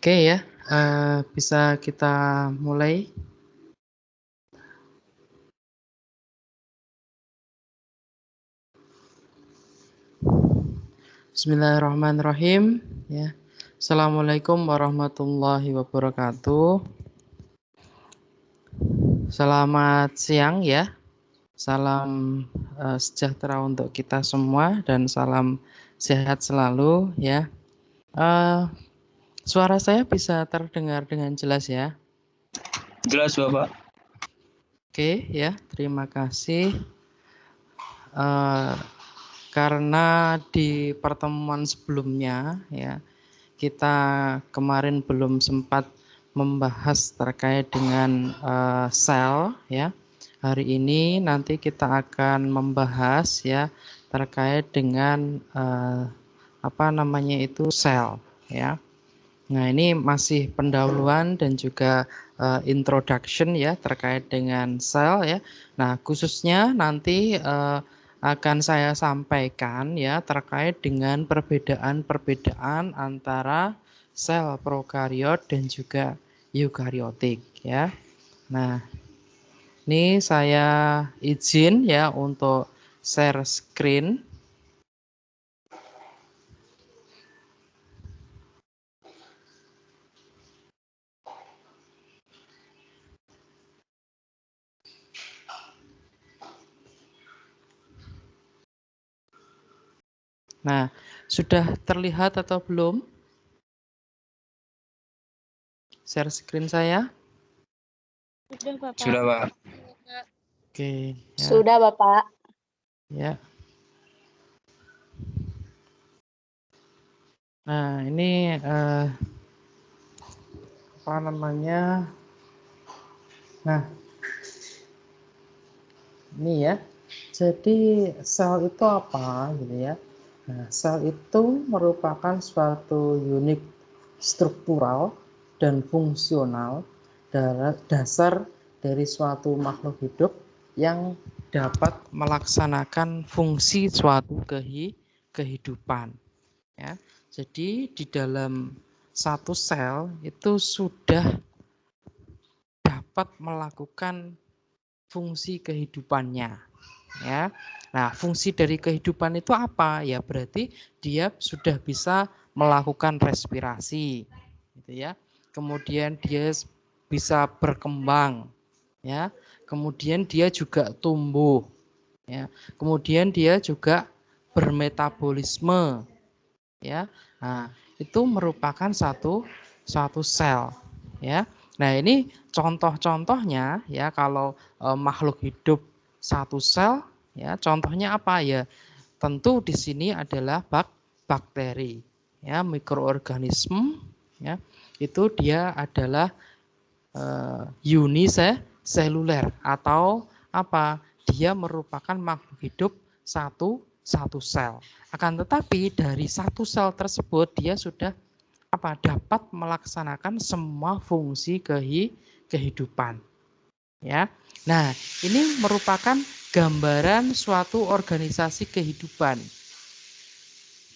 Oke ya, bisa kita mulai. Bismillahirrahmanirrahim. Ya. Assalamualaikum warahmatullahi wabarakatuh. Selamat siang ya. Salam sejahtera untuk kita semua dan salam sehat selalu ya. Suara saya bisa terdengar dengan jelas ya. Jelas Bapak. Oke ya, terima kasih. Karena di pertemuan sebelumnya ya kita kemarin belum sempat membahas terkait dengan sel ya. Hari ini nanti kita akan membahas ya terkait dengan sel ya. Nah, ini masih pendahuluan dan juga introduction ya terkait dengan sel ya. Nah, khususnya nanti akan saya sampaikan ya terkait dengan perbedaan-perbedaan antara sel prokariot dan juga eukariotik ya. Nah, ini saya izin ya untuk share screen. Nah, sudah terlihat atau belum? Share screen saya. Sudah, Bapak. Sudah, Pak. Oke, ya. Sudah, Bapak. Ya. Nah, ini apa namanya? Nah, ini ya. Jadi sel itu apa gitu ya? Nah, sel itu merupakan suatu unit struktural dan fungsional dasar dari suatu makhluk hidup yang dapat melaksanakan fungsi suatu kehidupan. Ya, jadi di dalam satu sel itu sudah dapat melakukan fungsi kehidupannya. Ya, nah fungsi dari kehidupan itu apa? Ya berarti dia sudah bisa melakukan respirasi, gitu ya. Kemudian dia bisa berkembang, ya. Kemudian dia juga tumbuh, ya. Kemudian dia juga bermetabolisme, ya. Nah, itu merupakan satu sel, ya. Nah, ini contoh-contohnya ya kalau makhluk hidup satu sel ya, contohnya apa ya? Tentu di sini adalah bakteri, ya, mikroorganisme ya. Itu dia adalah uniseluler atau apa? Dia merupakan makhluk hidup satu sel. Akan tetapi dari satu sel tersebut dia sudah dapat melaksanakan semua fungsi kehidupan. Ya. Nah, ini merupakan gambaran suatu organisasi kehidupan.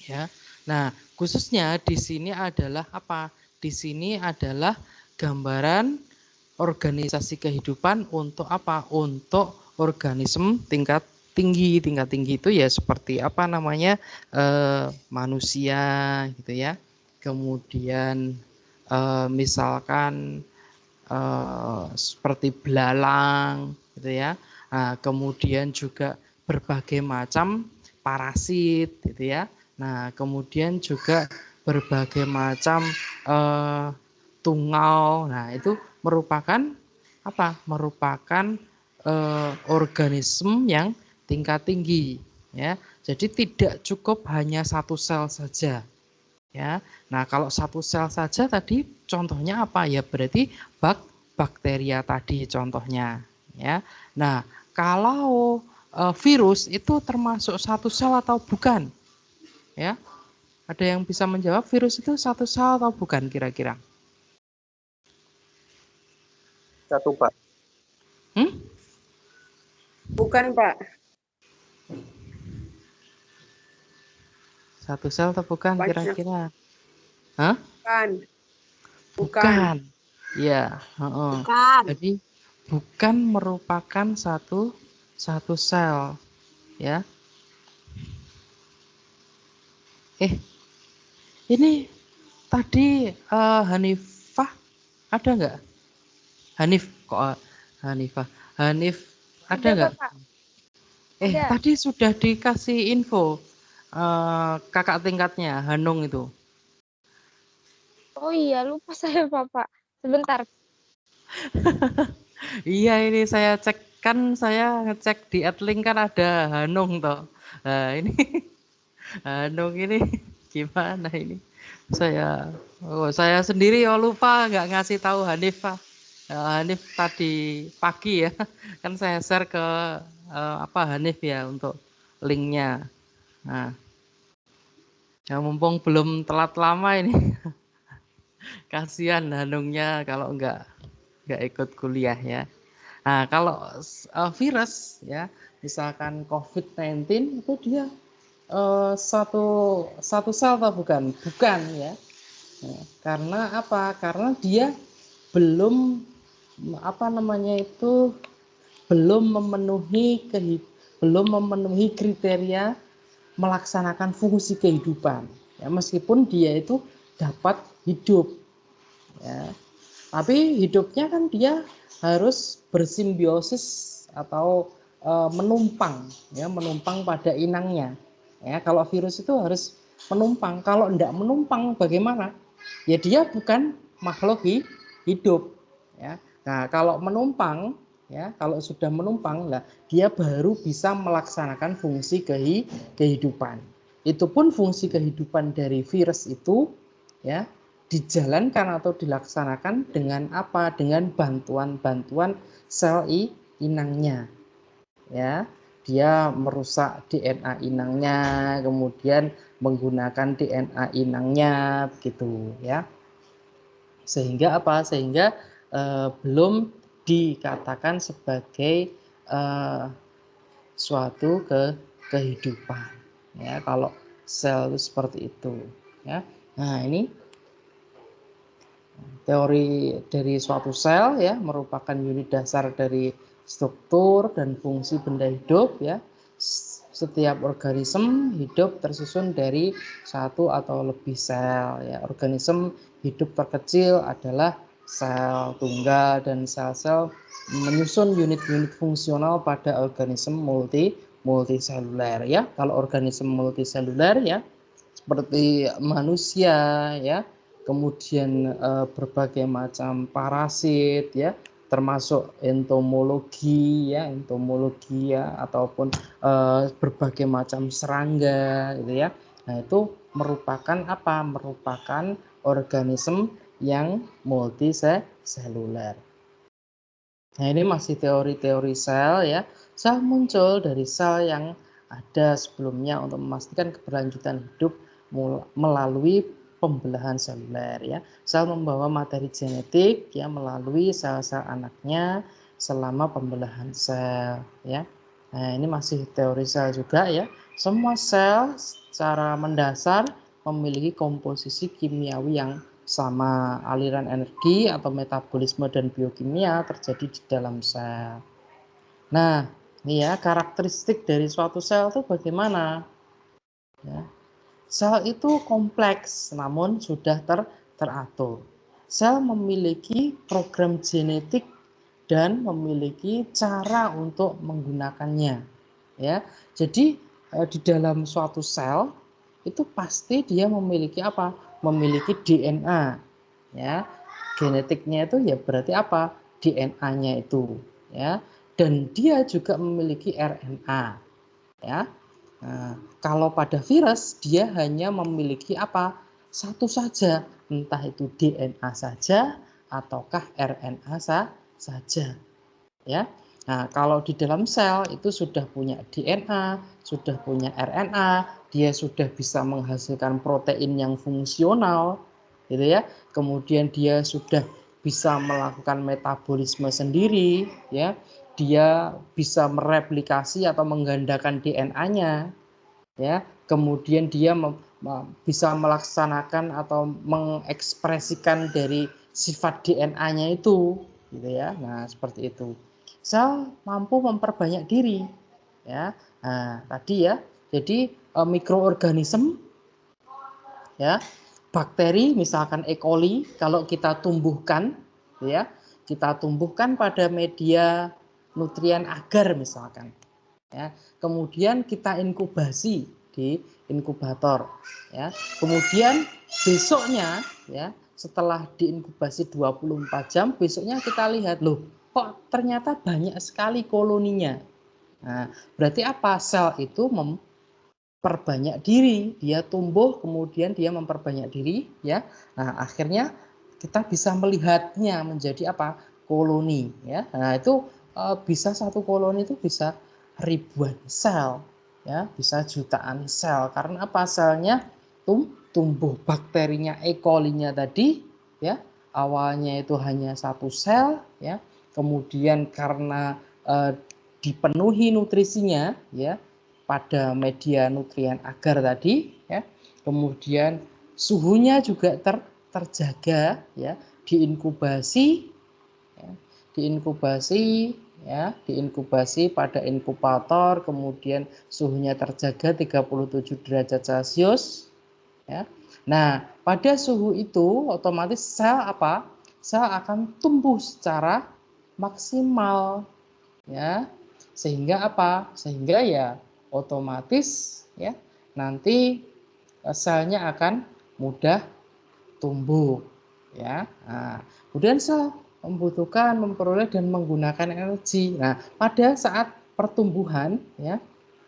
Ya. Nah, khususnya di sini adalah apa? Di sini adalah gambaran organisasi kehidupan untuk apa? Untuk organisme tingkat tinggi. Tingkat tinggi itu ya seperti apa namanya? Manusia gitu ya. Kemudian misalkan seperti belalang gitu ya. Nah, kemudian juga berbagai macam parasit gitu ya. Nah, kemudian juga berbagai macam tungau. Nah, itu merupakan apa? Merupakan organisme yang tingkat tinggi ya. Jadi tidak cukup hanya satu sel saja. Ya. Nah, kalau satu sel saja tadi contohnya apa ya? Berarti bakteria tadi contohnya ya. Nah, kalau virus itu termasuk satu sel atau bukan? Ya. Ada yang bisa menjawab virus itu satu sel atau bukan kira-kira? Satu, Pak. Bukan, Pak. Satu sel atau bukan Banyak. kira-kira? Hah? Bukan. Bukan. Ya, heeh. Bukan. Jadi bukan merupakan satu sel, ya. Ini tadi Hanifah ada nggak? Hanif kok Hanifah? Hanif ada Ada, nggak? Bapak. Ada. Tadi sudah dikasih info kakak tingkatnya Hanung itu. Oh iya, lupa saya, Bapak. Sebentar. Iya ini saya cek kan saya ngecek di Adlink kan ada Hanung toh. Nah ini Hanung ini gimana ini? Saya sendiri lupa nggak ngasih tahu Hanifah. Hanif tadi pagi ya kan saya share ke Hanif ya untuk linknya. Nah, ya mumpung belum telat lama ini kasihan Hanungnya kalau nggak ikut kuliah ya. Nah, kalau virus ya, misalkan COVID-19 itu dia satu sel atau bukan? Bukan ya. Nah, karena apa? Karena dia belum belum memenuhi kriteria melaksanakan fungsi kehidupan. Ya, meskipun dia itu dapat hidup ya. Tapi hidupnya kan dia harus bersimbiosis atau menumpang pada inangnya. Ya, kalau virus itu harus menumpang. Kalau tidak menumpang bagaimana? Ya dia bukan makhluk hidup. Ya. Nah, kalau menumpang, ya, kalau sudah menumpang, lah dia baru bisa melaksanakan fungsi kehidupan. Itu pun fungsi kehidupan dari virus itu, ya, dijalankan atau dilaksanakan dengan apa? Dengan bantuan sel inangnya. Ya, dia merusak DNA inangnya, kemudian menggunakan DNA inangnya, begitu ya. Sehingga apa? Sehingga belum dikatakan sebagai suatu kehidupan. Ya, kalau sel itu seperti itu. Ya, nah ini teori dari suatu sel ya merupakan unit dasar dari struktur dan fungsi benda hidup ya. Setiap organisme hidup tersusun dari satu atau lebih sel ya. Organisme hidup terkecil adalah sel tunggal dan sel-sel menyusun unit-unit fungsional pada organisme multiseluler ya. Kalau organisme multiseluler ya seperti manusia ya, kemudian berbagai macam parasit ya, termasuk entomologi ya ataupun berbagai macam serangga gitu ya. Nah, itu merupakan apa? Merupakan organisme yang multiseluler. Nah, ini masih teori-teori sel ya. Sel muncul dari sel yang ada sebelumnya untuk memastikan keberlanjutan hidup melalui pembelahan seluler ya. Sel membawa materi genetik ya melalui sel-sel anaknya selama pembelahan sel ya. Nah, ini masih teori sel juga ya. Semua sel secara mendasar memiliki komposisi kimiawi yang sama. Aliran energi atau metabolisme dan biokimia terjadi di dalam sel. Nah, ini ya karakteristik dari suatu sel itu bagaimana? Ya. Sel itu kompleks namun sudah teratur. Sel memiliki program genetik dan memiliki cara untuk menggunakannya. Ya, jadi di dalam suatu sel itu pasti dia memiliki apa? Memiliki DNA. Ya, genetiknya itu ya berarti apa? DNA-nya itu. Ya, dan dia juga memiliki RNA. Ya, nah, kalau pada virus dia hanya memiliki apa? Satu saja, entah itu DNA saja ataukah RNA saja. Ya. Nah, kalau di dalam sel itu sudah punya DNA, sudah punya RNA, dia sudah bisa menghasilkan protein yang fungsional, gitu ya. Kemudian dia sudah bisa melakukan metabolisme sendiri, ya. Dia bisa mereplikasi atau menggandakan DNA-nya, ya. Kemudian dia bisa melaksanakan atau mengekspresikan dari sifat DNA-nya itu, gitu ya. Nah, seperti itu. Sel mampu memperbanyak diri, ya. Nah, tadi ya. Jadi mikroorganisme, ya, bakteri, misalkan E. coli, kalau kita tumbuhkan, ya, kita tumbuhkan pada media nutrien agar misalkan. Ya, kemudian kita inkubasi di inkubator, ya. Kemudian besoknya, ya, setelah diinkubasi 24 jam, besoknya kita lihat, loh, kok ternyata banyak sekali koloninya. Nah, berarti apa? Sel itu memperbanyak diri, dia tumbuh, kemudian dia memperbanyak diri, ya. Nah, akhirnya kita bisa melihatnya menjadi apa? Koloni, ya. Nah, itu bisa satu koloni itu bisa ribuan sel, ya, bisa jutaan sel. Karena apa? Selnya tumbuh, bakterinya E. coli-nya tadi, ya, awalnya itu hanya satu sel, ya, kemudian karena dipenuhi nutrisinya, ya, pada media nutrien agar tadi, ya, kemudian suhunya juga terjaga, ya, diinkubasi, ya, diinkubasi pada inkubator, kemudian suhunya terjaga 37 derajat Celcius, ya. Nah, pada suhu itu otomatis sel apa? Sel akan tumbuh secara maksimal, ya. Sehingga apa? Sehingga ya otomatis, ya, nanti selnya akan mudah tumbuh, ya. Nah, kemudian sel membutuhkan, memperoleh dan menggunakan energi. Nah, pada saat pertumbuhan, ya,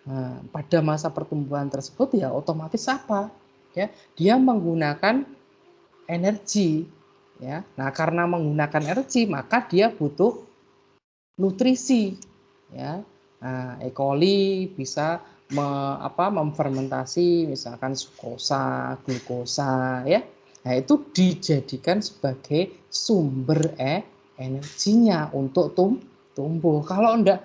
nah, pada masa pertumbuhan tersebut ya otomatis apa? Ya, dia menggunakan energi, ya. Nah, karena menggunakan energi maka dia butuh nutrisi, ya. Nah, E. coli bisa memfermentasi misalkan sukosa, glukosa, ya. Nah, itu dijadikan sebagai sumber energinya untuk tumbuh. Kalau enggak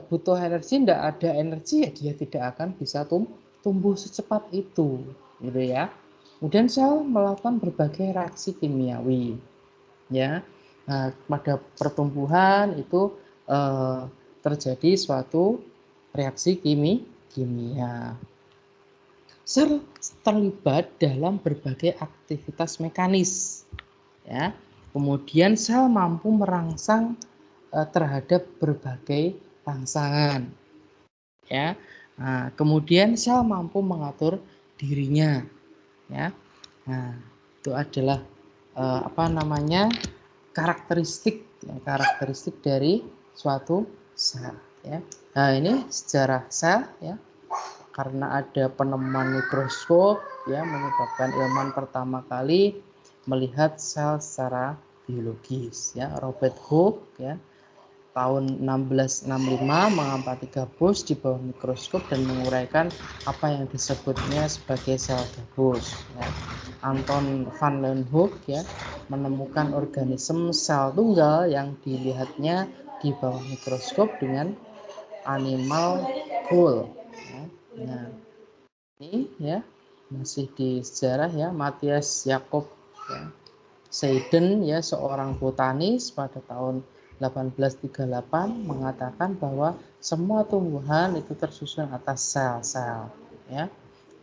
butuh energi, enggak ada energi, ya dia tidak akan bisa tumbuh secepat itu, gitu ya. Kemudian sel melakukan berbagai reaksi kimiawi, ya. Nah, pada pertumbuhan itu terjadi suatu reaksi kimia. Sel terlibat dalam berbagai aktivitas mekanis, ya. Kemudian sel mampu merangsang terhadap berbagai rangsangan, ya. Nah, kemudian sel mampu mengatur dirinya, ya. Nah, itu adalah karakteristik dari suatu sel, ya. Nah, ini sejarah sel, ya. Karena ada penemuan mikroskop, ya, menyebabkan ilmuwan pertama kali melihat sel secara biologis, ya. Robert Hooke, ya, tahun 1665 mengamati gabus di bawah mikroskop dan menguraikan apa yang disebutnya sebagai sel gabus, ya. Anton van Leeuwenhoek, ya, menemukan organisme sel tunggal yang dilihatnya di bawah mikroskop dengan animal cool, ya. Nah, ini, ya, masih di sejarah, ya, Matthias Jakob, ya, Seiden, ya, seorang botanis pada tahun 1838 mengatakan bahwa semua tumbuhan itu tersusun atas sel-sel, ya.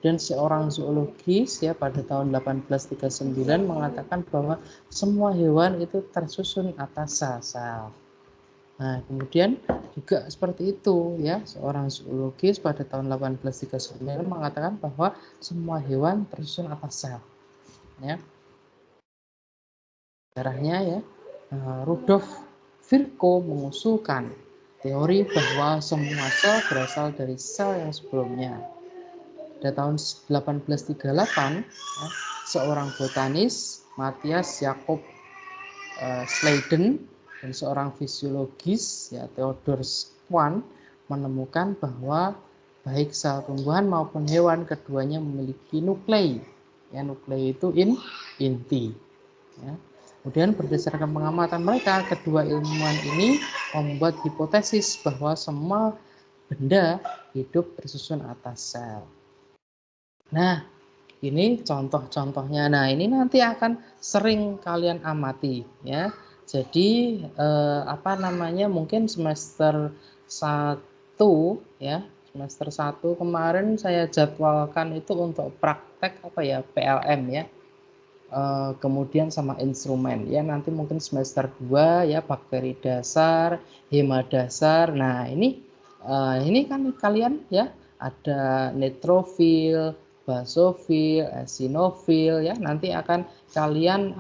Dan seorang zoologis, ya, pada tahun 1839 mengatakan bahwa semua hewan itu tersusun atas sel-sel. Nah, kemudian juga seperti itu, ya, seorang zoologis pada tahun 1839 mengatakan bahwa semua hewan tersusun atas sel, ya. Sejarahnya, ya, Rudolf Virchow mengusulkan teori bahwa semua sel berasal dari sel yang sebelumnya. Pada tahun 1838, ya, seorang botanis Matthias Jakob Seiden dan seorang fisiologis, ya, Theodor Schwann menemukan bahwa baik sel tumbuhan maupun hewan keduanya memiliki nuklei, ya, nuklei itu inti, ya. Kemudian berdasarkan pengamatan mereka, kedua ilmuwan ini membuat hipotesis bahwa semua benda hidup tersusun atas sel. Nah, Ini contoh-contohnya. Nah, ini nanti akan sering kalian amati ya. Jadi apa namanya? Mungkin semester 1 ya. Semester 1 kemarin saya jadwalkan itu untuk praktek apa ya? PLM ya. Kemudian sama instrumen ya, nanti mungkin semester 2 ya, bakteri dasar, hema dasar. Nah, ini kan kalian ya ada neutrofil, basofil, eosinofil ya, nanti akan kalian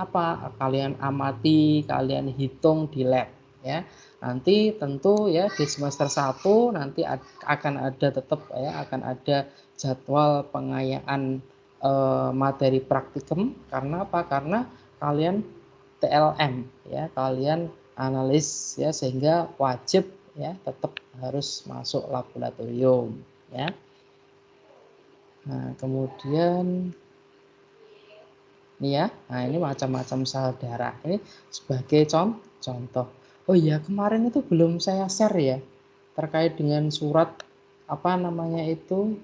kalian amati, kalian hitung di lab ya. Nanti tentu ya di semester 1 nanti akan ada tetap ya, akan ada jadwal pengayaan materi praktikum. Karena apa? Karena kalian TLM ya, kalian analis ya, sehingga wajib ya tetap harus masuk laboratorium ya. Nah, kemudian ini ya. Nah, ini macam-macam sel darah. Ini sebagai contoh. Oh iya, kemarin itu belum saya share ya terkait dengan surat apa namanya itu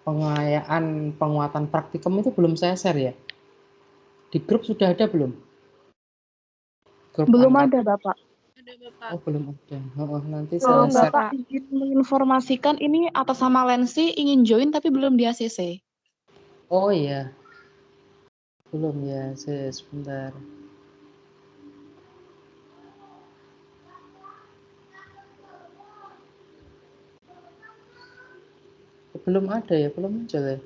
pengayaan penguatan praktikum itu belum saya share ya. Di grup sudah ada belum? Grup Belum angkat. ada, Bapak. Oh, belum ada. Nanti Belum, saya share. Bapak izin menginformasikan ini atas nama Lensi ingin join tapi belum di ACC. Oh iya. Belum ya, sebentar. Belum ada ya, belum muncul ya.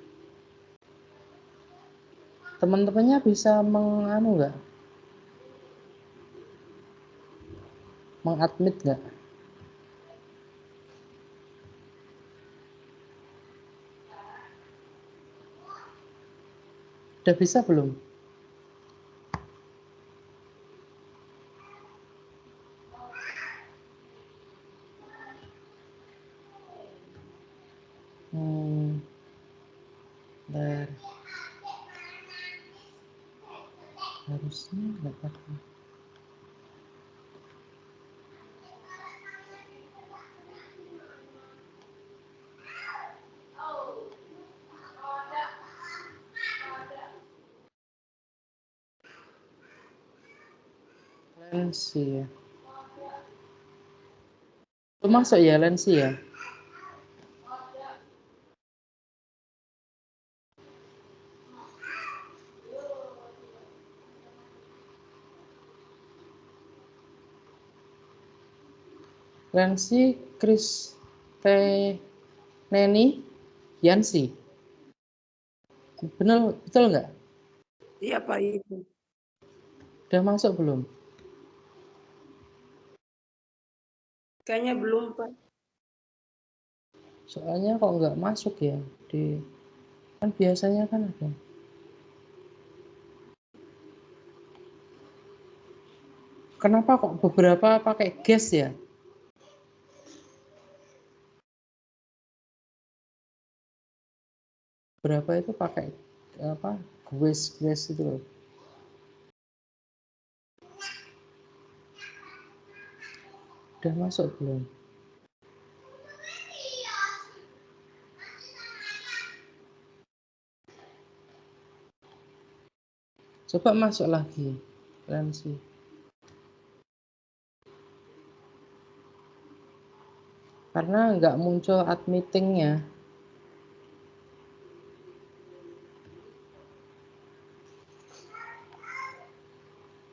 Teman-temannya bisa nggak? Mengadmit nggak? Udah bisa belum? Bentar. Harusnya nggak ada. Lensi ya. Itu masuk ya lensi ya? Lensi Kristeneni Yansi. Betul nggak? Iya Pak itu. Udah masuk belum? Kayaknya belum Pak. Soalnya kok nggak masuk ya kan biasanya kan ada. Kenapa kok beberapa pakai gas ya? Berapa itu pakai apa? Gas itu loh. Udah masuk belum? Coba masuk lagi, Lensi. Karena nggak muncul admittingnya.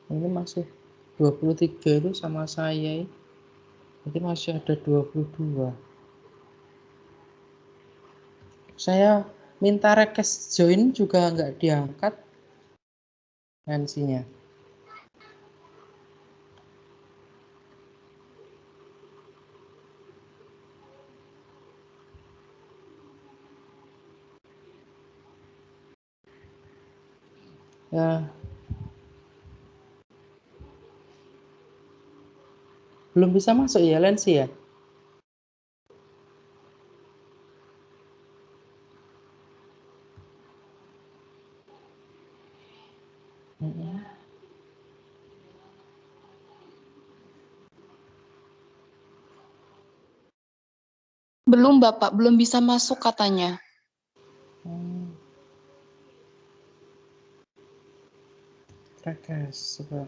Ini masih 23 itu sama saya. Nanti masih ada 22. Saya minta request join juga nggak diangkat Lensinya. Ya. Belum bisa masuk ya Lensi ya? Belum, Bapak. Belum bisa masuk katanya. Rekas, coba.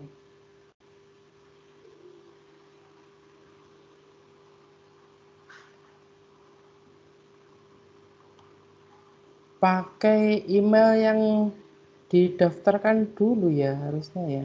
Pakai email yang didaftarkan dulu ya harusnya ya.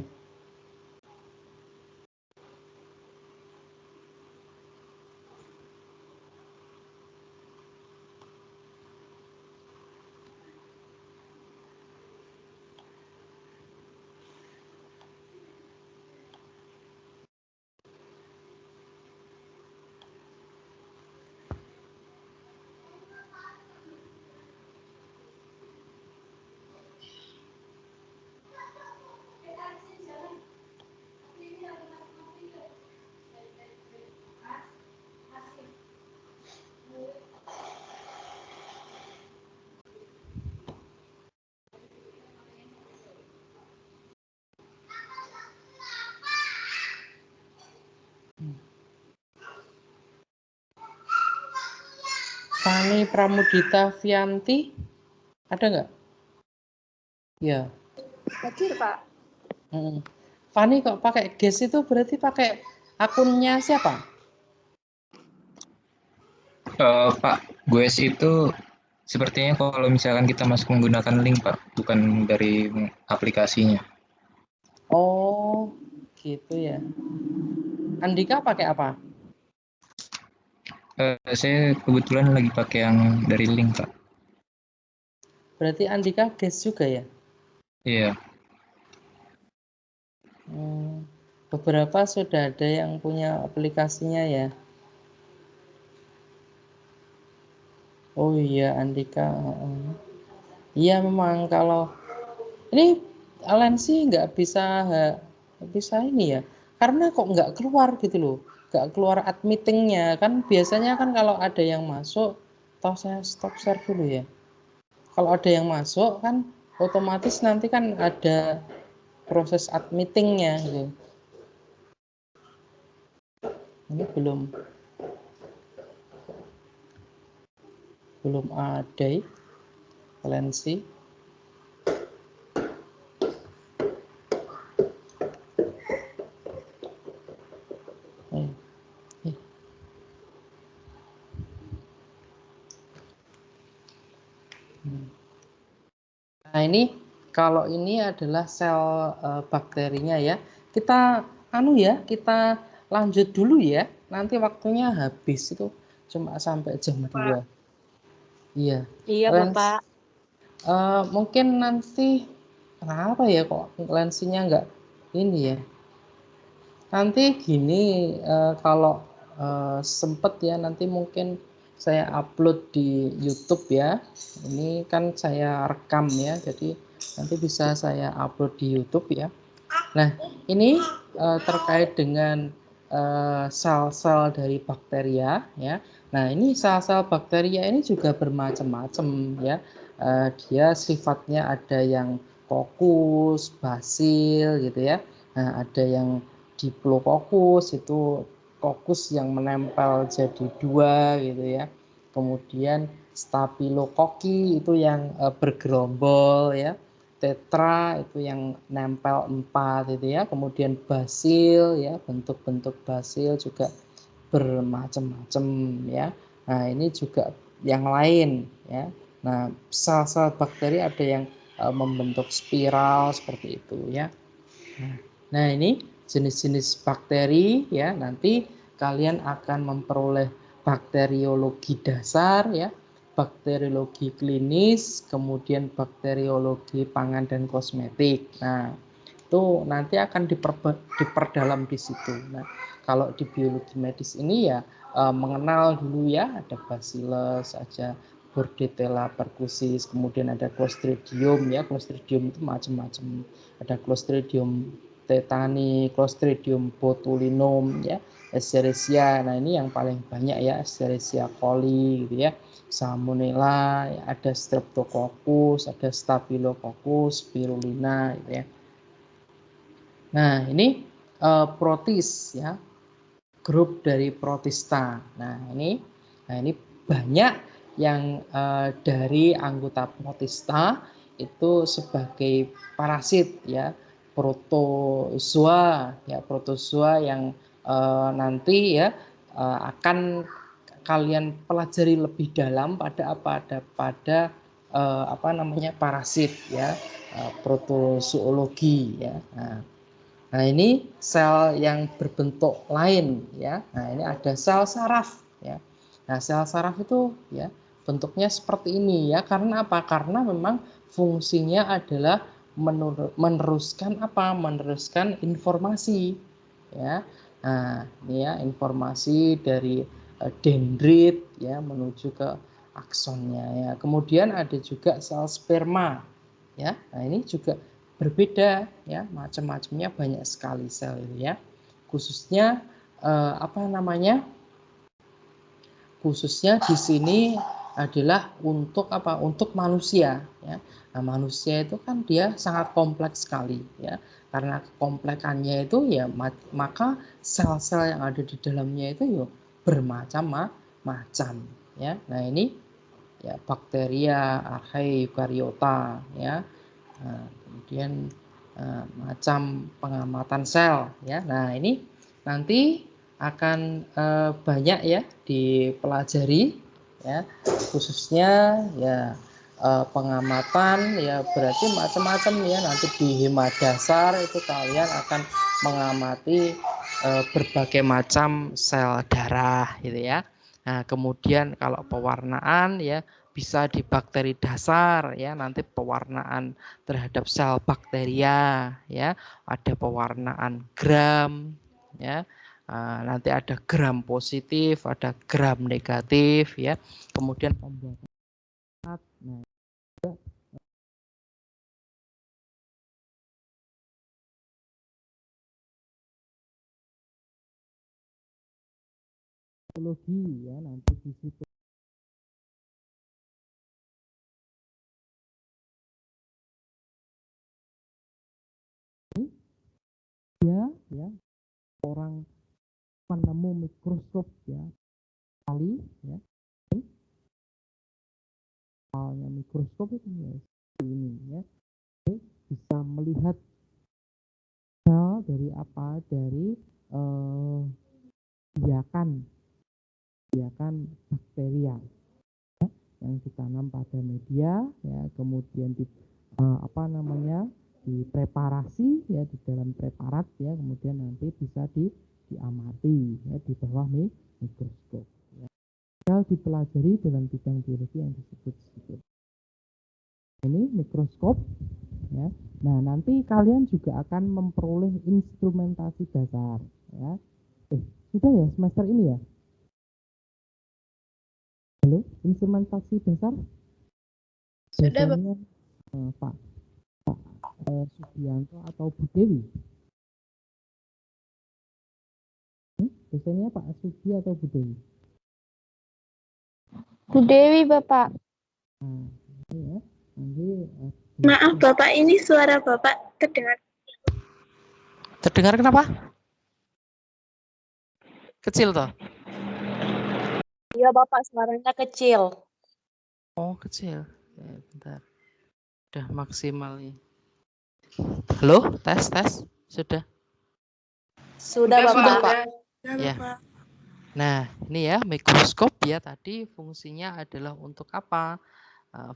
Fani Pramudita Vianti, ada nggak? Ya. Hadir, Pak. Fani kok pakai guest itu berarti pakai akunnya siapa? Pak, Gues itu sepertinya kalau misalkan kita masuk menggunakan link, Pak, bukan dari aplikasinya. Oh, gitu ya. Andika pakai apa? Saya kebetulan lagi pakai yang dari link, Pak. Berarti Andika guest juga ya? Iya. Beberapa sudah ada yang punya aplikasinya ya. Oh iya Andika. Iya memang kalau ini Alensi nggak bisa ini ya. Karena kok nggak keluar gitu loh. Nggak keluar admittingnya kan biasanya kan kalau ada yang masuk, toh saya stop share dulu ya. Kalau ada yang masuk kan otomatis nanti kan ada proses admittingnya gitu. Ini belum ada Alensi. Nah ini kalau ini adalah sel bakterinya ya. Kita kita lanjut dulu ya. Nanti waktunya habis itu cuma sampai jam 2. Iya. Iya, Bapak. Mungkin nanti kenapa ya kok lensinya nggak ini ya. Nanti gini kalau sempet ya nanti mungkin saya upload di YouTube ya. Ini kan saya rekam ya, jadi nanti bisa saya upload di YouTube ya. Nah, ini terkait dengan sel-sel dari bakteria ya. Nah, ini sel-sel bakteria ini juga bermacam-macam ya. Dia sifatnya ada yang kokus, basil gitu ya. Nah, ada yang diplococcus itu kokus yang menempel jadi 2 gitu ya. Kemudian staphylococcus itu yang bergerombol ya. Tetra itu yang nempel 4 itu ya. Kemudian basil ya, bentuk-bentuk basil juga bermacam-macam ya. Nah, ini juga yang lain ya. Nah, sel-sel bakteri ada yang membentuk spiral seperti itu ya. Nah, ini jenis-jenis bakteri ya. Nanti kalian akan memperoleh bakteriologi dasar ya, bakteriologi klinis, kemudian bakteriologi pangan dan kosmetik. Nah, itu nanti akan diperdalam di situ. Nah, kalau di biologi medis ini ya mengenal dulu ya, ada Bacillus, ada Bordetella pertussis, kemudian ada Clostridium ya. Clostridium itu macam-macam. Ada Clostridium tetani, Clostridium botulinum ya, Escherichia. Nah, ini yang paling banyak ya, Escherichia coli gitu ya. Salmonella, ya, ada Streptococcus, ada Staphylococcus, Spirulina gitu ya. Nah, ini protis ya, grup dari protista. Nah, ini banyak yang dari anggota protista itu sebagai parasit ya. protozoa ya, protozoa yang nanti ya akan kalian pelajari lebih dalam pada pada apa namanya parasit ya, protozoologi ya. Nah, ini sel yang berbentuk lain ya. Nah, ini ada sel saraf ya. Nah, sel saraf itu ya bentuknya seperti ini ya. Karena apa? Karena memang fungsinya adalah meneruskan apa? Meneruskan informasi ya. Nah, ini ya informasi dari dendrit ya menuju ke aksonnya ya. Kemudian ada juga sel sperma ya. Nah, ini juga berbeda ya, macam-macamnya banyak sekali sel ini ya. Khususnya apa namanya? Khususnya di sini adalah untuk apa? Untuk manusia ya. Nah, manusia itu kan dia sangat kompleks sekali ya. Karena kekompleksannya itu ya maka sel-sel yang ada di dalamnya itu ya bermacam-macam ya. Nah, ini ya bakteria, archaea, eukariota ya. Nah, kemudian macam pengamatan sel ya. Nah, ini nanti akan banyak ya dipelajari ya, khususnya ya pengamatan ya berarti macam-macam ya. Nanti di hima dasar itu kalian akan mengamati berbagai macam sel darah gitu ya. Nah, kemudian kalau pewarnaan ya bisa di bakteri dasar ya, nanti pewarnaan terhadap sel bakteria ya, ada pewarnaan gram ya. Nanti ada gram positif, ada gram negatif ya. Kemudian pembuatan nah juga biologi ya, nanti di situ ya orang penemu mikroskop ya kali ya, awalnya mikroskop itu ya ini ya, bisa melihat sel dari apa, dari biakan bakteria ya, yang ditanam pada media ya, kemudian di apa namanya dipreparasi ya di dalam preparat ya, kemudian nanti bisa diamati ya di bawah mikroskop ya. Sel dipelajari dalam bidang biologi yang disebut ini mikroskop ya. Nah, nanti kalian juga akan memperoleh instrumentasi dasar ya. Sudah ya semester ini ya? Halo, instrumentasi dasar? Sudah, Biasanya Pak Subianto atau Bu Dewi? Biasanya Pak Subi atau Bu Dewi? Bu Dewi, Bapak. Nah, ini ya. Nanti Maaf Bapak, ini suara Bapak terdengar. terdengar kenapa? Kecil toh? Iya Bapak, suaranya kecil. Oh, kecil. Ya, bentar. Udah maksimal nih. Halo, tes. Sudah. Sudah Bapak. Ya. Nah, ini ya mikroskop ya, tadi fungsinya adalah untuk apa?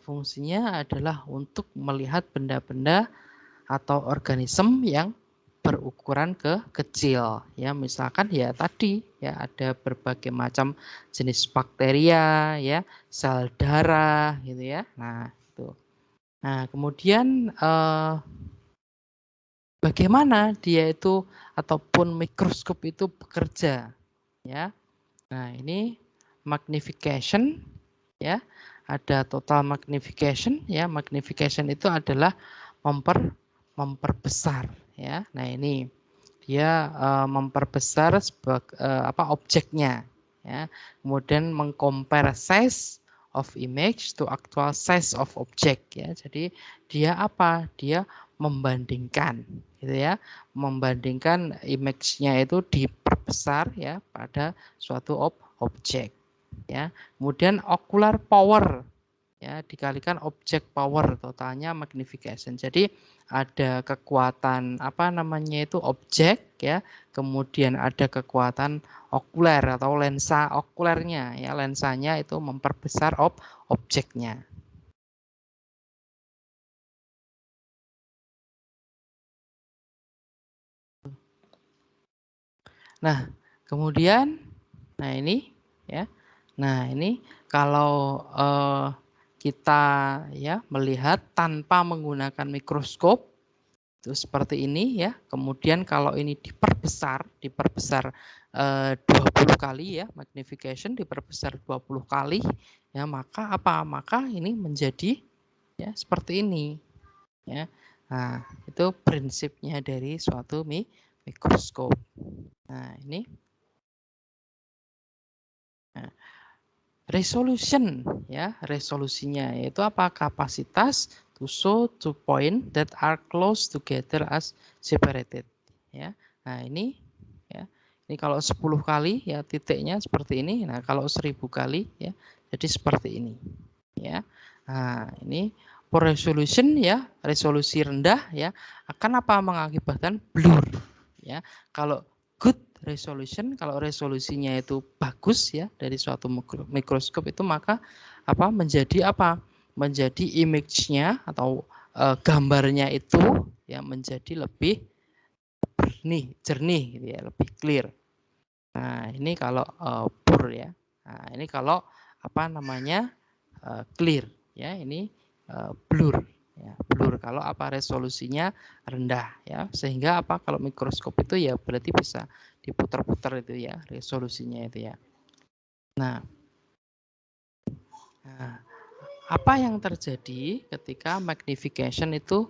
Fungsinya adalah untuk melihat benda-benda atau organisme yang berukuran kecil ya, misalkan ya tadi ya ada berbagai macam jenis bakteria ya, sel darah gitu ya. Nah, itu. Nah, kemudian bagaimana dia itu ataupun mikroskop itu bekerja ya. Nah, ini magnification ya. Ada total magnification ya. Magnification itu adalah memperbesar ya. Nah, ini dia memperbesar apa objeknya ya. Kemudian mengcompare size of image to actual size of object ya. Jadi dia apa? Dia membandingkan gitu ya. Membandingkan image-nya itu diperbesar ya pada suatu objek ya. Kemudian ocular power ya dikalikan object power, totalnya magnification. Jadi ada kekuatan apa namanya itu objek ya, kemudian ada kekuatan okuler atau lensa okulernya ya, lensanya itu memperbesar objeknya. Nah, kemudian nah ini ya. Nah, ini kalau kita ya melihat tanpa menggunakan mikroskop itu seperti ini ya. Kemudian kalau ini diperbesar 20 kali ya, magnification diperbesar 20 kali ya, maka apa? Maka ini menjadi ya seperti ini ya. Nah, itu prinsipnya dari suatu mikroskop. Nah, ini nah, resolution ya, resolusinya yaitu apa? Kapasitas to show two point that are close together as separated ya. Nah, ini ya. Ini kalau 10 kali ya titiknya seperti ini. Nah, kalau 1000 kali ya jadi seperti ini ya. Nah, ini poor resolution ya, resolusi rendah ya akan apa? Mengakibatkan blur ya. Kalau good resolution, kalau resolusinya itu bagus ya dari suatu mikroskop itu, maka apa? Menjadi apa? Menjadi image-nya atau gambarnya itu ya menjadi lebih jernih gitu ya, lebih clear. Nah, ini kalau poor ya. Nah, ini kalau apa namanya? Clear ya, ini blur ya, blur kalau apa resolusinya rendah ya, sehingga apa kalau mikroskop itu ya berarti bisa diputar-putar itu ya resolusinya itu ya. Nah, apa yang terjadi ketika magnification itu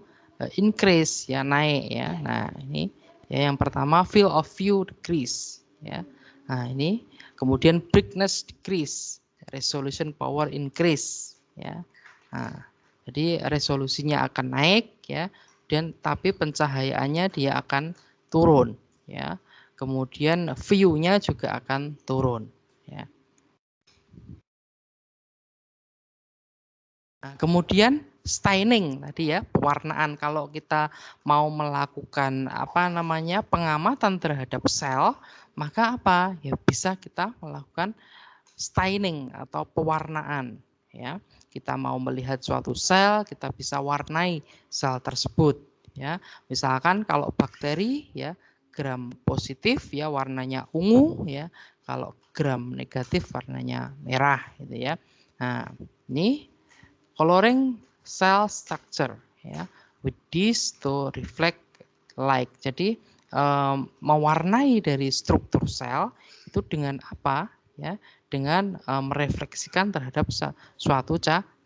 increase ya, naik ya. Nah, ini ya yang pertama field of view decrease ya. Nah, ini kemudian brightness decrease, resolution power increase ya. Nah, jadi resolusinya akan naik ya, dan tapi pencahayaannya dia akan turun ya. Kemudian view-nya juga akan turun ya. Nah, kemudian staining tadi ya, pewarnaan. Kalau kita mau melakukan apa namanya pengamatan terhadap sel, maka apa? Ya bisa kita melakukan staining atau pewarnaan ya. Kita mau melihat suatu sel, kita bisa warnai sel tersebut ya. Misalkan kalau bakteri ya, gram positif ya warnanya ungu ya, kalau gram negatif warnanya merah gitu ya. Nah, ini coloring cell structure ya, with this to reflect light. Jadi mewarnai dari struktur sel itu dengan apa ya, dengan merefleksikan terhadap suatu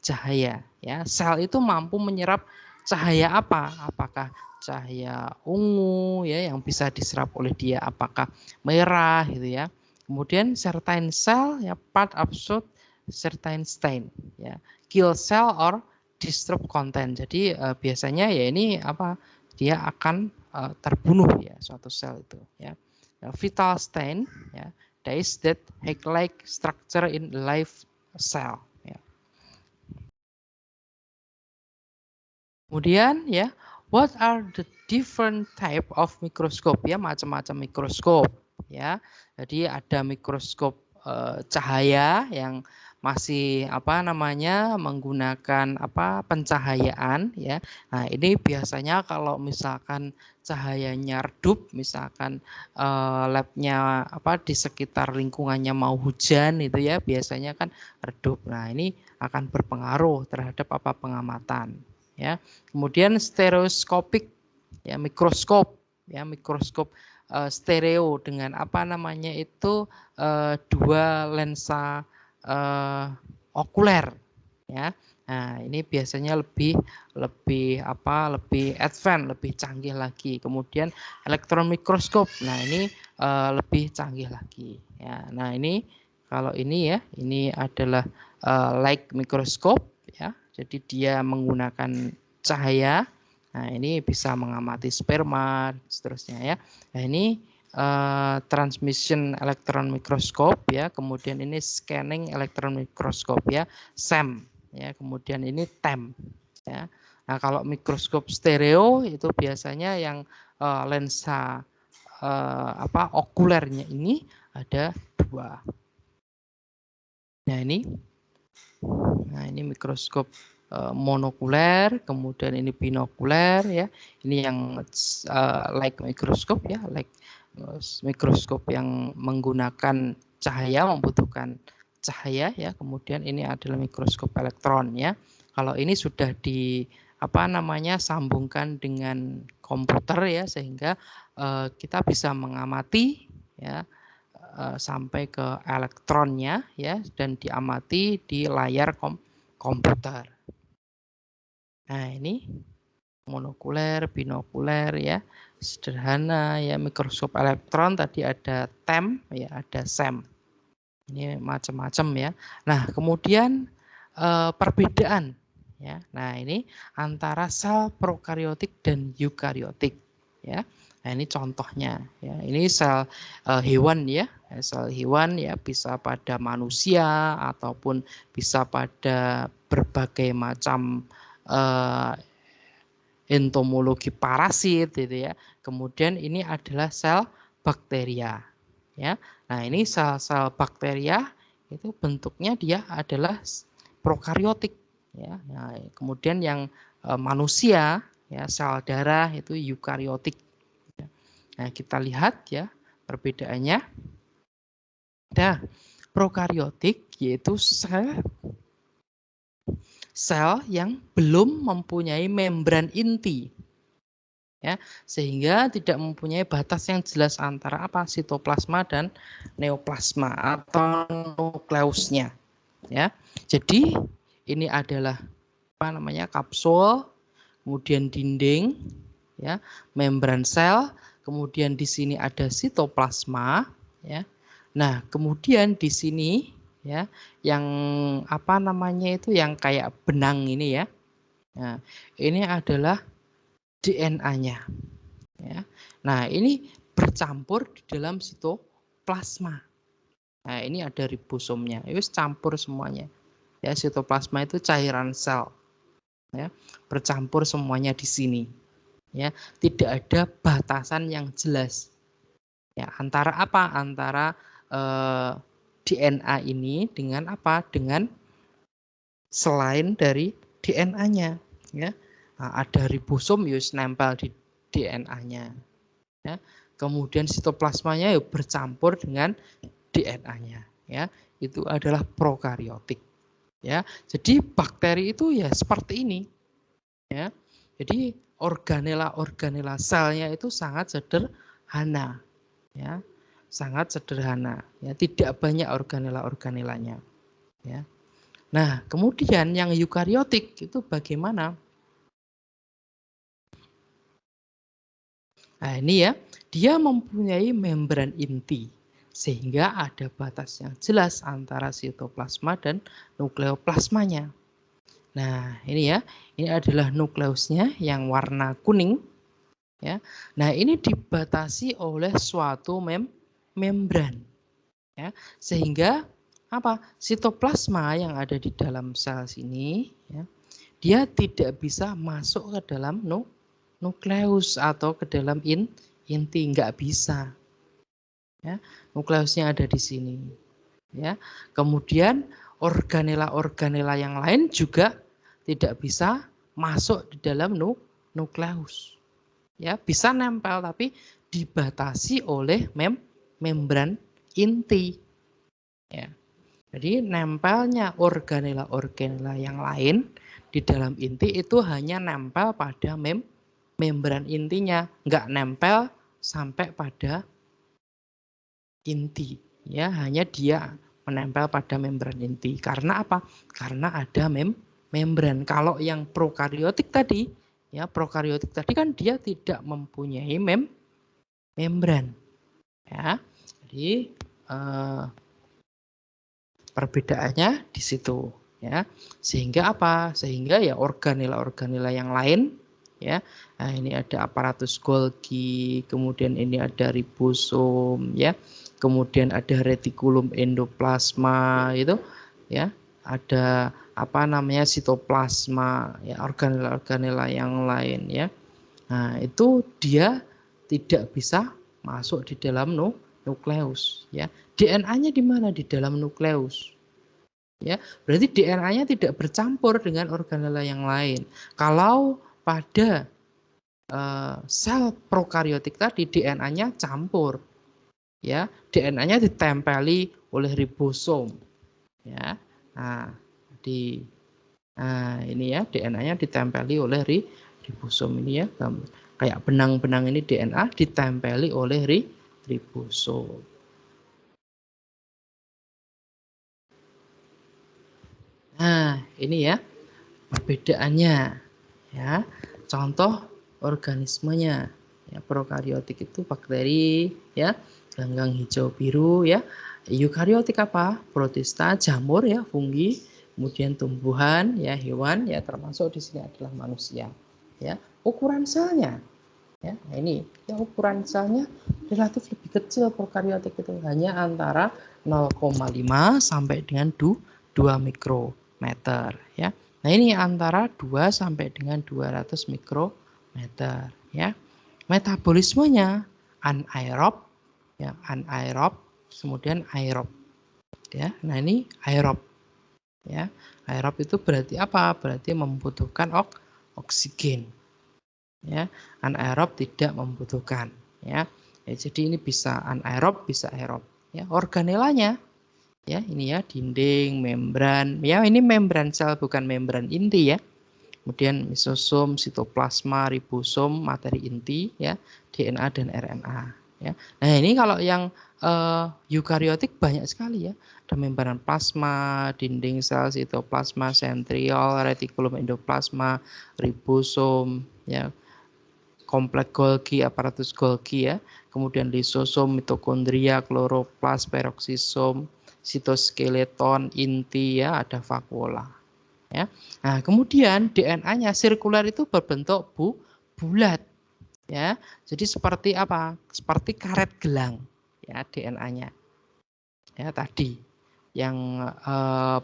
cahaya ya. Sel itu mampu menyerap cahaya apa? Apakah cahaya ungu ya yang bisa diserap oleh dia, apakah merah gitu ya. Kemudian certain cell ya part absorb certain stain ya, kill cell or disrupt content. Jadi biasanya ya ini apa? Dia akan terbunuh ya suatu sel itu ya. Vital stain ya, that is that egg-like structure in live cell ya. Kemudian ya, what are the different type of microscope ya, macam-macam mikroskop ya. Jadi ada mikroskop cahaya yang masih apa namanya menggunakan apa pencahayaan ya. Nah, ini biasanya kalau misalkan cahayanya redup, misalkan labnya apa di sekitar lingkungannya mau hujan itu ya, biasanya kan redup. Nah, ini akan berpengaruh terhadap apa pengamatan ya. Kemudian stereoskopik ya, mikroskop ya, mikroskop stereo dengan apa namanya itu dua lensa okuler ya. Nah, ini biasanya lebih advance, lebih canggih lagi. Kemudian elektron mikroskop. Nah, ini lebih canggih lagi ya. Nah, ini kalau ini ya, ini adalah light mikroskop ya. Jadi dia menggunakan cahaya. Nah, ini bisa mengamati sperma seterusnya ya. Nah, ini transmission elektron mikroskop ya, kemudian ini scanning elektron mikroskop ya, SEM ya, kemudian ini TEM, ya. Nah, kalau mikroskop stereo itu biasanya yang lensa okulernya ini ada 2. Nah ini mikroskop monokuler, kemudian ini binokuler, ya. Ini yang light mikroskop, ya, light mikroskop yang menggunakan cahaya, membutuhkan cahaya, ya. Kemudian ini adalah mikroskop elektron, ya. Kalau ini sudah sambungkan dengan komputer, ya, sehingga kita bisa mengamati, ya, sampai ke elektronnya, ya, dan diamati di layar komputer. Nah ini monokuler, binokuler, ya, sederhana, ya, mikroskop elektron tadi ada TEM, ya, ada SEM. Ini macam-macam, ya. Nah kemudian perbedaan, ya. Nah ini antara sel prokariotik dan eukariotik, ya. Nah ini contohnya, ya. Ini sel hewan, ya. Sel hewan, ya, bisa pada manusia ataupun bisa pada berbagai macam entomologi parasit, gitu, ya. Kemudian ini adalah sel bakteria, ya. Nah ini sel-sel bakteria itu bentuknya dia adalah prokariotik, ya. Nah, kemudian yang manusia, ya, sel darah itu eukariotik. Nah, kita lihat, ya, perbedaannya. Nah, prokariotik yaitu sel yang belum mempunyai membran inti, ya, sehingga tidak mempunyai batas yang jelas antara sitoplasma dan neoplasma atau nukleusnya, ya. Jadi ini adalah kapsul, kemudian dinding, ya, membran sel. Kemudian di sini ada sitoplasma, ya. Nah, kemudian di sini, ya, yang yang kayak benang ini, ya. Nah, ini adalah DNA-nya, ya. Nah, ini bercampur di dalam sitoplasma. Nah, ini ada ribosomnya. Itu campur semuanya. Ya, sitoplasma itu cairan sel, ya, bercampur semuanya di sini. Ya, tidak ada batasan yang jelas, ya, antara antara DNA ini dengan dengan selain dari DNA-nya, ya. Nah, ada ribosom nempel di DNA-nya, ya. Kemudian sitoplasmanya bercampur dengan DNA-nya, ya. Itu adalah prokariotik, ya. Jadi bakteri itu ya seperti ini, ya. Jadi organela selnya itu sangat sederhana, ya, sangat sederhana, ya, tidak banyak organelanya, ya. Nah, kemudian yang eukariotik itu bagaimana? Nah, ini, ya, dia mempunyai membran inti sehingga ada batas yang jelas antara sitoplasma dan nukleoplasmanya. Nah, ini, ya, ini adalah nukleusnya yang warna kuning, ya. Nah, ini dibatasi oleh suatu membran, ya, sehingga sitoplasma yang ada di dalam sel sini, ya, dia tidak bisa masuk ke dalam nukleus atau ke dalam inti, nggak bisa, ya. Nukleusnya ada di sini, ya. Kemudian organela yang lain juga tidak bisa masuk di dalam nukleus, ya, bisa nempel tapi dibatasi oleh membran inti, ya. Jadi nempelnya organela yang lain di dalam inti itu hanya nempel pada membran intinya, nggak nempel sampai pada inti, ya, hanya dia menempel pada membran inti. Karena Karena ada membran. Kalau yang prokariotik tadi, ya, prokariotik tadi kan dia tidak mempunyai membran, ya. Jadi perbedaannya di situ, ya. Sehingga Sehingga ya organela yang lain, ya. Nah, ini ada aparatus Golgi, kemudian ini ada ribosom, ya. Kemudian ada retikulum endoplasma itu, ya. Ada apa namanya sitoplasma, ya organela-organela yang lain ya. Nah, itu dia tidak bisa masuk di dalam nukleus ya. DNA-nya di mana? Di dalam nukleus. Ya, berarti DNA-nya tidak bercampur dengan organela yang lain. Kalau pada sel prokariotik tadi DNA-nya campur. Ya, DNA-nya ditempeli oleh ribosom. Ya. Nah, ini ya DNA-nya ditempeli oleh ribosom ini ya. Kayak benang-benang ini DNA ditempeli oleh ribosom. Nah, ini ya perbedaannya ya. Contoh organismenya. Ya, prokariotik itu bakteri ya, ganggang hijau biru ya. Eukariotik apa? Protista, jamur ya, fungi, kemudian tumbuhan ya, hewan ya, termasuk di sini adalah manusia. Ya, ukuran selnya ya, nah ini ya, ukuran selnya relatif lebih kecil prokariotik itu hanya antara 0,5 sampai dengan 2 mikrometer ya. Nah, ini antara 2 sampai dengan 200 mikrometer ya. Metabolismenya anaerob ya, anaerob kemudian aerob ya. Nah, ini aerob ya. Aerob itu berarti apa? Berarti membutuhkan oksigen ya. Anaerob tidak membutuhkan ya. Jadi ini bisa anaerob bisa aerob ya. Organelanya ya, ini ya, dinding, membran ya, ini membran sel bukan membran inti ya. Kemudian mesosom, sitoplasma, ribosom, materi inti ya, DNA dan RNA ya. Nah, ini kalau yang eukariotik banyak sekali ya. Ada membran plasma, dinding sel, sitoplasma, sentriol, retikulum endoplasma, ribosom ya, kompleks Golgi, aparatus Golgi ya. Kemudian lisosom, mitokondria, kloroplas, peroksisom, sitoskeleton, inti ya, ada vakuola. Ya. Nah, kemudian DNA-nya sirkuler itu berbentuk bulat. Ya. Jadi seperti apa? Seperti karet gelang ya DNA-nya. Ya, tadi yang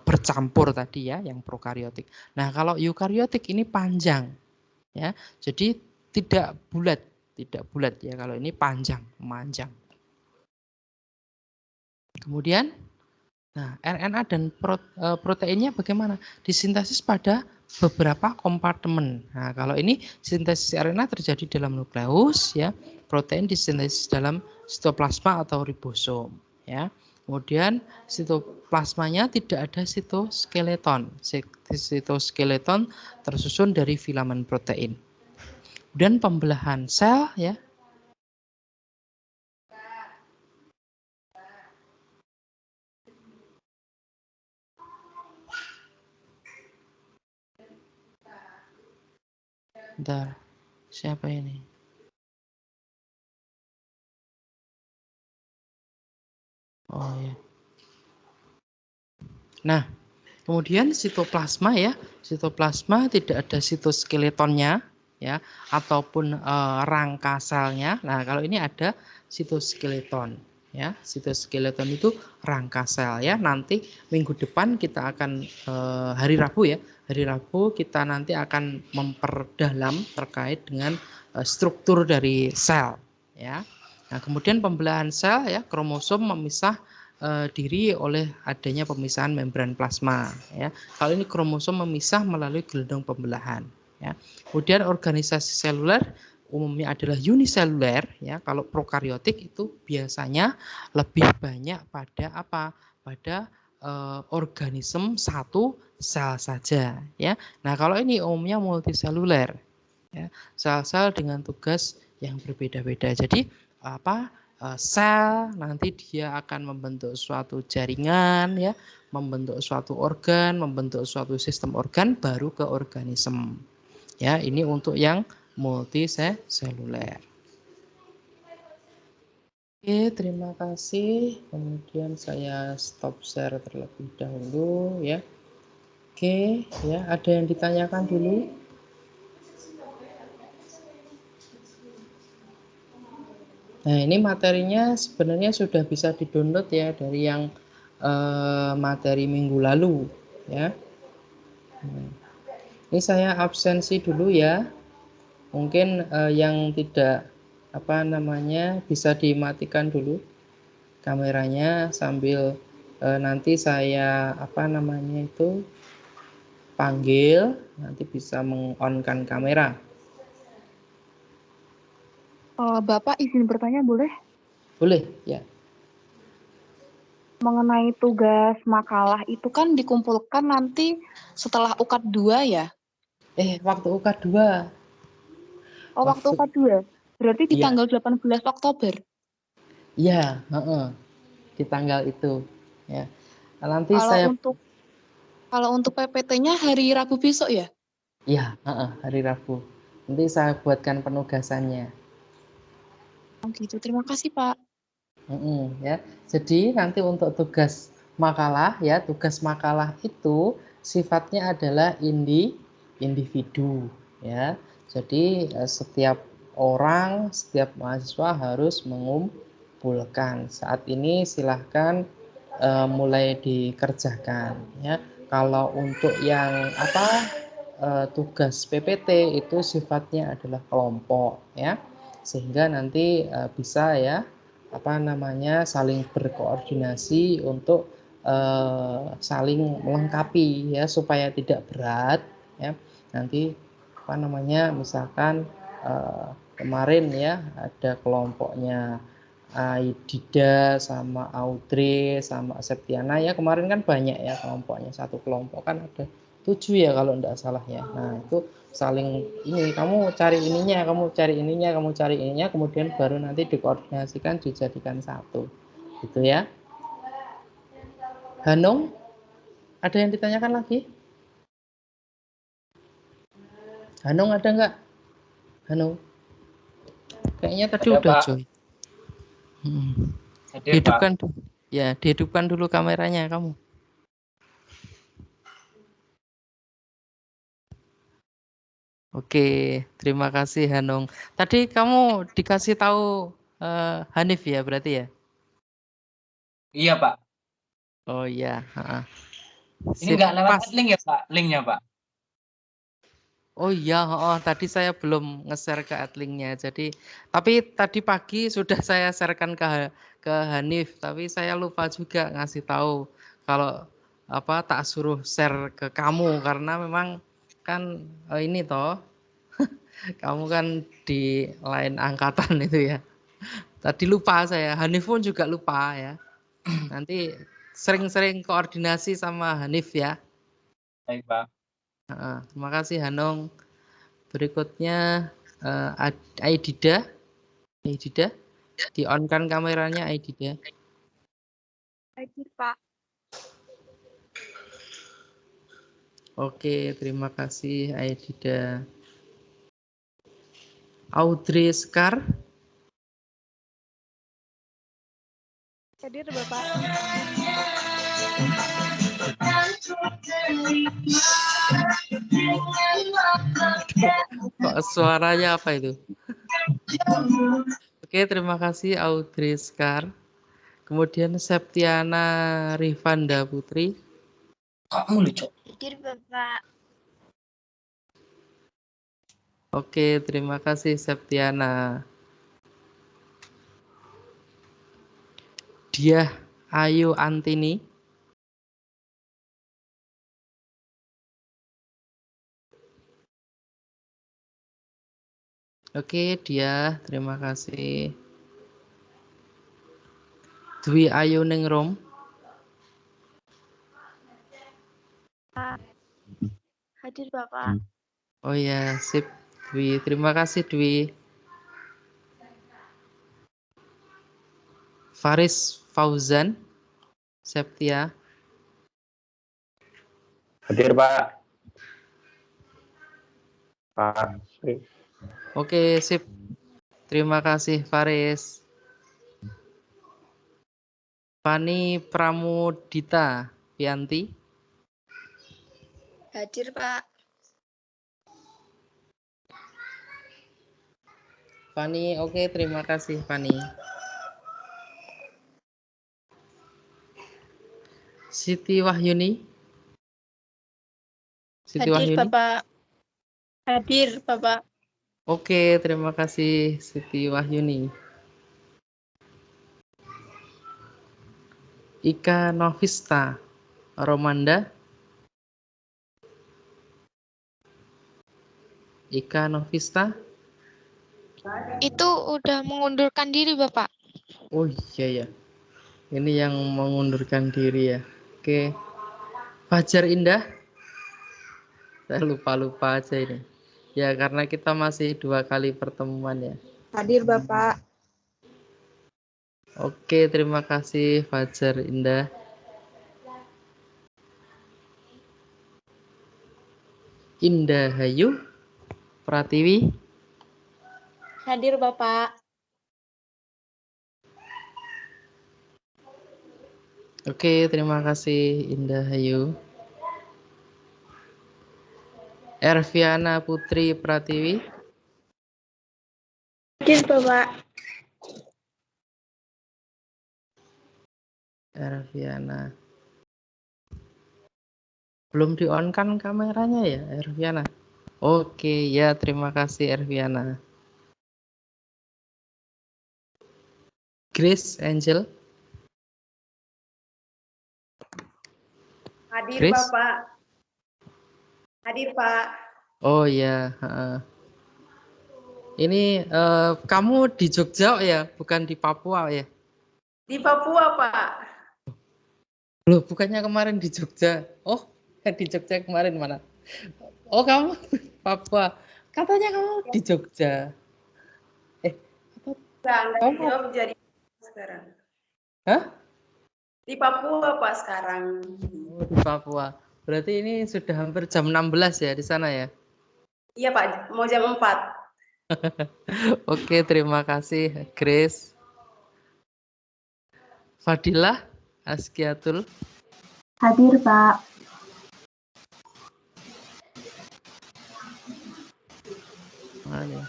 bercampur tadi ya, yang prokariotik. Nah, kalau eukariotik ini panjang. Ya. Jadi tidak bulat ya, kalau ini panjang, memanjang. Kemudian nah, RNA dan proteinnya bagaimana? Disintesis pada beberapa kompartemen. Nah, kalau ini sintesis RNA terjadi dalam nukleus, ya, protein disintesis dalam sitoplasma atau ribosom, ya. Kemudian sitoplasmanya tidak ada sitoskeleton. Sitoskeleton tersusun dari filamen protein. Dan pembelahan sel, ya. Bentar, siapa ini? Oh ya. Nah, kemudian sitoplasma ya, sitoplasma tidak ada sitoskeletonnya ya, ataupun rangka selnya. Nah, kalau ini ada sitoskeleton ya, sitoskeleton itu rangka sel ya. Nanti minggu depan kita akan hari Rabu ya, hari Rabu kita nanti akan memperdalam terkait dengan struktur dari sel ya. Nah, kemudian pembelahan sel ya, kromosom memisah diri oleh adanya pemisahan membran plasma ya. Kalau ini kromosom memisah melalui gelondong pembelahan ya. Kemudian organisasi seluler umumnya adalah uniseluler ya. Kalau prokariotik itu biasanya lebih banyak pada apa? Pada organisme satu sel saja ya. Nah, kalau ini umumnya multiseluler ya. Sel-sel dengan tugas yang berbeda-beda. Jadi apa? Sel nanti dia akan membentuk suatu jaringan ya, membentuk suatu organ, membentuk suatu sistem organ baru ke organisme. Ya, ini untuk yang multiseluler. Oke, terima kasih. Kemudian saya stop share terlebih dahulu ya. Oke, ya, ada yang ditanyakan dulu? Nah, ini materinya sebenarnya sudah bisa di-download ya dari yang materi minggu lalu ya. Ini saya absensi dulu ya. Mungkin yang tidak bisa dimatikan dulu kameranya sambil nanti saya panggil, nanti bisa meng-on-kan kamera. Bapak izin bertanya boleh? Boleh ya. Mengenai tugas makalah itu kan dikumpulkan nanti setelah UKAD 2 ya? Waktu UK2. Waktu UKAD 2. Berarti di Iya. tanggal 18 Oktober. Iya, di tanggal itu ya. Nanti Kalau untuk PPT-nya hari Rabu besok ya? Iya, hari Rabu. Nanti saya buatkan penugasannya. Gitu. Terima kasih, Pak. Ya. Jadi nanti untuk tugas makalah itu sifatnya adalah individu ya. Jadi setiap orang, setiap mahasiswa harus mengumpulkan. Saat ini silahkan mulai dikerjakan ya. Kalau untuk yang tugas PPT itu sifatnya adalah kelompok ya. Sehingga nanti bisa ya saling berkoordinasi untuk saling melengkapi ya supaya tidak berat ya. Nanti misalkan kemarin ya ada kelompoknya Aidida sama Audrey sama Septiana ya, kemarin kan banyak ya kelompoknya, satu kelompok kan ada 7 ya kalau enggak salah ya. Nah itu saling kamu cari ininya, kamu cari ininya, kemudian baru nanti dikoordinasikan dijadikan satu gitu ya. Hanung, ada yang ditanyakan lagi? Hanung ada enggak? Hanung, kayaknya tadi Ada, udah Pak. join. Hadir, Pak. Dihidupkan dulu kameranya kamu. Oke, terima kasih Hanung. Tadi kamu dikasih tahu Hanif ya berarti ya? Iya, Pak. Oh iya. Ini nggak lewat link ya, Pak? Linknya, Pak. Oh iya, tadi saya belum nge-share ke adlinknya. Tapi tadi pagi sudah saya sharekan ke Hanif, tapi saya lupa juga ngasih tahu kalau tak suruh share ke kamu karena memang kan ini toh kamu kan di lain angkatan itu ya. Tadi lupa saya, Hanif pun juga lupa ya. Nanti sering-sering koordinasi sama Hanif ya. Baik, Pak. Terima kasih Hanung. Berikutnya Aidida, di-on-kan kameranya Aidida. Hadir, Pak. Oke, terima kasih Aidida. Audrey Sekar. Hadir, Bapak. Kok suaranya apa itu? Oke, terima kasih Audrey Sekar. Kemudian Septiana Rifanda Putri. Kamu lucu. Hadir, Bapak. Oke, terima kasih Septiana. Diah Ayu Antini. Oke, Diah, terima kasih. Dwi Ayu Ningrum. Hadir, Bapak. Oh ya, sip. Dwi, terima kasih Dwi. Faris Fauzan Septia. Hadir, Pak. Pak. Oke, sip. Terima kasih Faris. Fani Pramudita Pianti. Hadir, Pak. Fani, oke, terima kasih Fani. Siti Wahyuni. Siti Hadir Wahyuni. Bapak. Hadir Bapak. Oke, terima kasih Siti Wahyuni. Ika Novista Romanda. Ika Novista. Itu udah mengundurkan diri, Bapak. Oh iya ya. Ini yang mengundurkan diri ya. Oke. Fajar Indah. Saya lupa-lupa aja ini. Ya karena kita masih 2 kali pertemuan ya. Hadir Bapak. Oke, terima kasih Fajar Indah. Indah Hayu Pratiwi. Hadir Bapak. Oke, terima kasih Indah Hayu. Erviana Putri Pratiwi. Hadir Bapak. Erviana. Belum di-on kan kameranya ya, Erviana? Oke, ya terima kasih Erviana. Grace Angel. Hadir Grace? Bapak. Hadir Pak. Oh ya. Ini kamu di Jogja ya, bukan di Papua ya? Di Papua Pak. Loh, bukannya kemarin di Jogja? Oh, di Jogja kemarin mana? Oh, kamu Papua. Katanya kamu di Jogja. Enggak Kamu dijawab jadi sekarang. Hah? Di Papua Pak sekarang. Oh, di Papua. Berarti ini sudah hampir jam 16 ya di sana ya? Iya Pak, mau jam 4. Oke, terima kasih Grace. Fadilah Askiatul. Hadir Pak. Mana?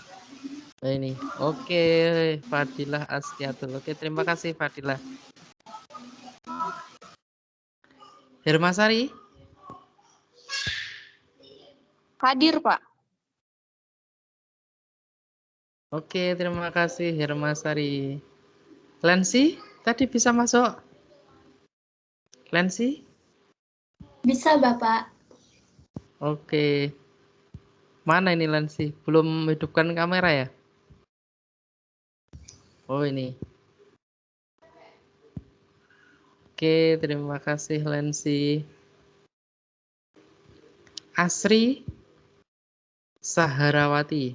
Ini. Oke, Fadilah Askiatul. Oke, terima kasih Fadilah. Hermasari. Hadir, Pak. Oke, terima kasih Hermasari. Lensi, tadi bisa masuk? Lensi? Bisa Bapak. Oke. Mana ini Lensi? Belum hidupkan kamera ya? Oh, ini. Oke, terima kasih Lensi. Asri Saharawati.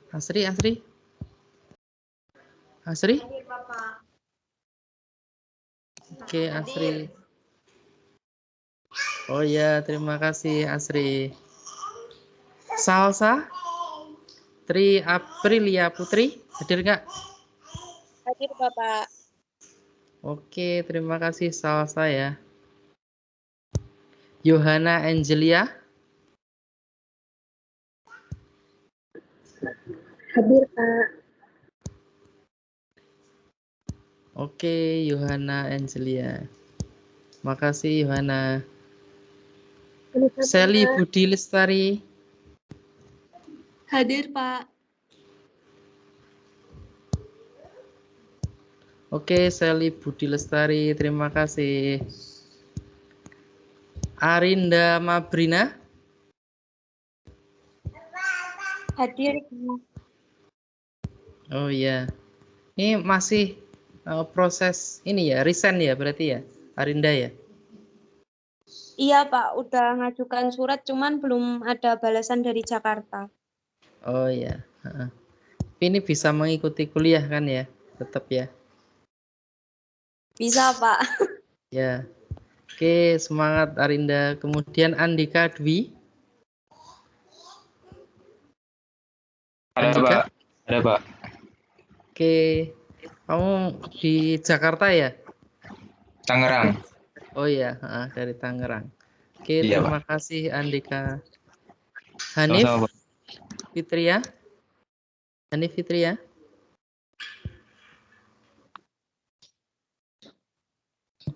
Asri. Asri? Hadir Bapak. Oke, Asri. Oh ya, terima kasih Asri. Salsa Tri Aprilia Putri, hadir nggak? Hadir Bapak. Oke, terima kasih Salsa ya. Yohana Angelia. Hadir Pak. Oke, Yohana Angelia. Makasih Yohana. Sally Budi Lestari. Hadir Pak. Oke, Sally Budi Lestari, terima kasih. Arinda Mabrina. Hadir. Oh iya. Ini masih proses ini ya, resign ya berarti ya, Arinda ya? Iya Pak, udah ngajukan surat cuman belum ada balasan dari Jakarta. Oh iya. Ini bisa mengikuti kuliah kan ya, tetap ya? Bisa Pak. Ya. Oke, semangat Arinda. Kemudian Andika Dwi. Ada Andika? Pak. Ada Pak. Oke. Kamu di Jakarta ya? Tangerang. Oh iya, dari Tangerang. Oke, Iya, terima kasih Andika. Hanif Sama-sama Pak. Fitria. Hanif Fitria.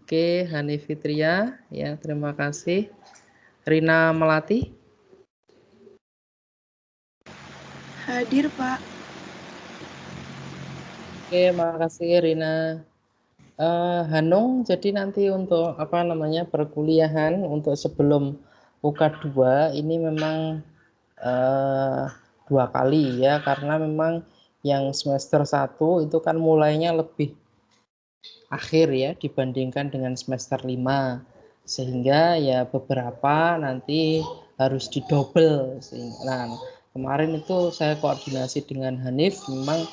Oke, Hani Fitria, ya terima kasih. Rina Melati. Hadir, Pak. Oke, makasih Rina. Hanung, jadi nanti untuk apa namanya perkuliahan untuk sebelum UK2 ini memang 2 kali ya, karena memang yang semester 1 itu kan mulainya lebih akhir ya dibandingkan dengan semester 5, sehingga ya beberapa nanti harus didouble. Nah, kemarin itu saya koordinasi dengan Hanif, memang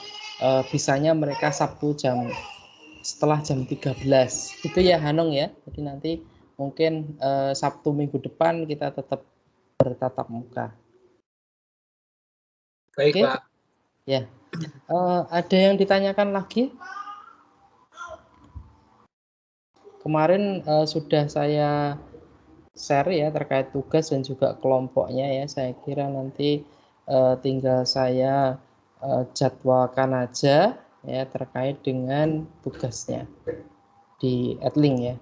bisanya mereka Sabtu setelah jam 13 itu ya Hanung ya. Jadi nanti mungkin Sabtu minggu depan kita tetap bertatap muka. Baik, Oke? Pak. Ya. Ada yang ditanyakan lagi? Kemarin sudah saya share ya terkait tugas dan juga kelompoknya ya. Saya kira nanti tinggal saya jadwalkan aja ya terkait dengan tugasnya di Adlink ya.